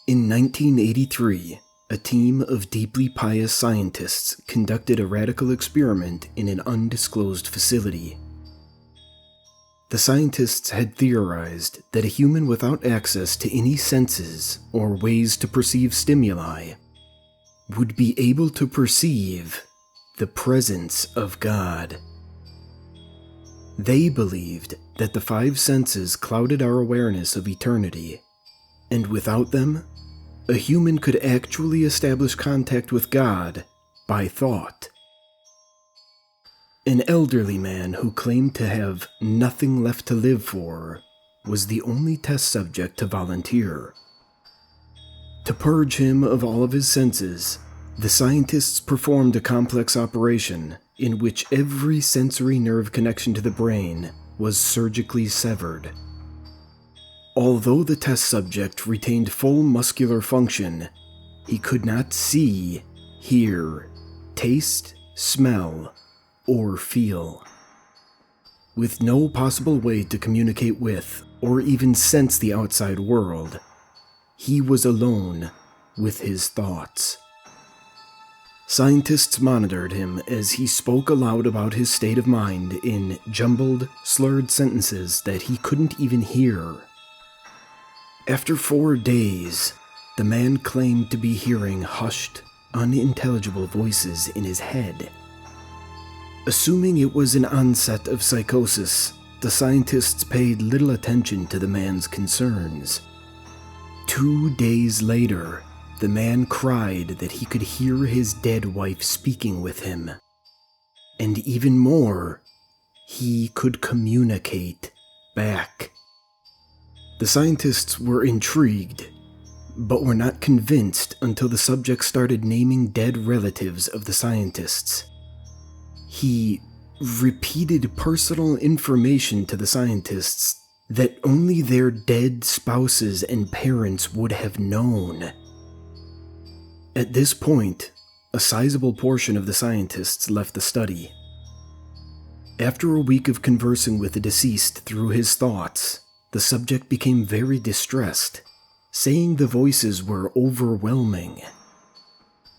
In 1983, a team of deeply pious scientists conducted a radical experiment in an undisclosed facility. The scientists had theorized that a human without access to any senses or ways to perceive stimuli would be able to perceive the presence of God. They believed that the five senses clouded our awareness of eternity, and without them, a human could actually establish contact with God by thought. An elderly man who claimed to have nothing left to live for was the only test subject to volunteer. To purge him of all of his senses, the scientists performed a complex operation in which every sensory nerve connection to the brain was surgically severed. Although the test subject retained full muscular function, he could not see, hear, taste, smell, or feel. With no possible way to communicate with or even sense the outside world, he was alone with his thoughts. Scientists monitored him as he spoke aloud about his state of mind in jumbled, slurred sentences that he couldn't even hear. After 4 days, the man claimed to be hearing hushed, unintelligible voices in his head. Assuming it was an onset of psychosis, the scientists paid little attention to the man's concerns. 2 days later, the man cried that he could hear his dead wife speaking with him. And even more, he could communicate back. The scientists were intrigued, but were not convinced until the subject started naming dead relatives of the scientists. He repeated personal information to the scientists that only their dead spouses and parents would have known. At this point, a sizable portion of the scientists left the study. After a week of conversing with the deceased through his thoughts, the subject became very distressed, saying the voices were overwhelming.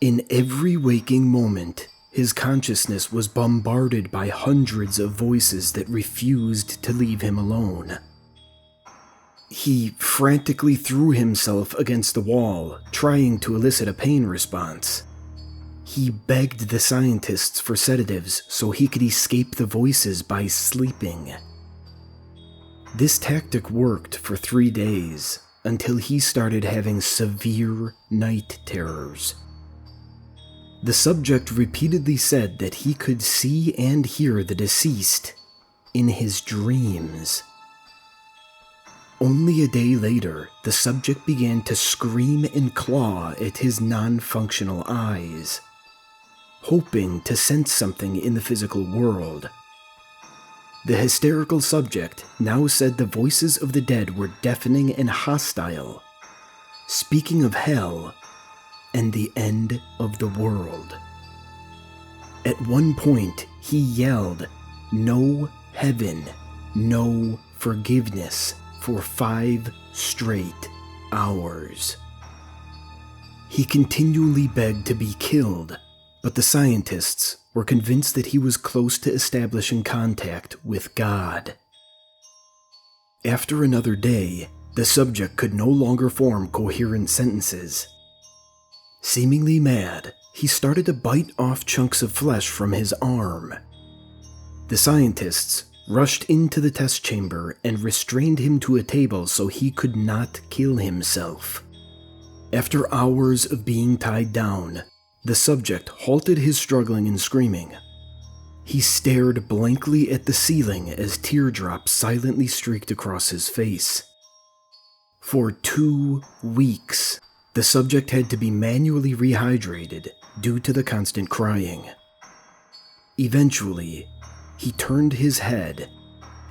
In every waking moment, his consciousness was bombarded by hundreds of voices that refused to leave him alone. He frantically threw himself against the wall, trying to elicit a pain response. He begged the scientists for sedatives so he could escape the voices by sleeping. This tactic worked for 3 days, until he started having severe night terrors. The subject repeatedly said that he could see and hear the deceased in his dreams. Only a day later, the subject began to scream and claw at his non-functional eyes, hoping to sense something in the physical world. The hysterical subject now said the voices of the dead were deafening and hostile, speaking of hell and the end of the world. At one point, he yelled, "No heaven, no forgiveness," for 5 straight hours. He continually begged to be killed, but the scientists were convinced that he was close to establishing contact with God. After another day, the subject could no longer form coherent sentences. Seemingly mad, he started to bite off chunks of flesh from his arm. The scientists rushed into the test chamber and restrained him to a table so he could not kill himself. After hours of being tied down, the subject halted his struggling and screaming. He stared blankly at the ceiling as teardrops silently streaked across his face. For 2 weeks, the subject had to be manually rehydrated due to the constant crying. Eventually, he turned his head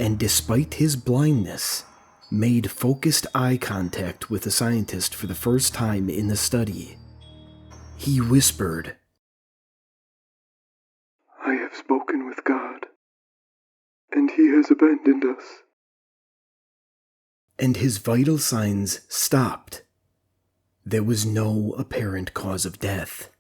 and, despite his blindness, made focused eye contact with the scientist for the first time in the study. He whispered, "I have spoken with God, and He has abandoned us." And his vital signs stopped. There was no apparent cause of death.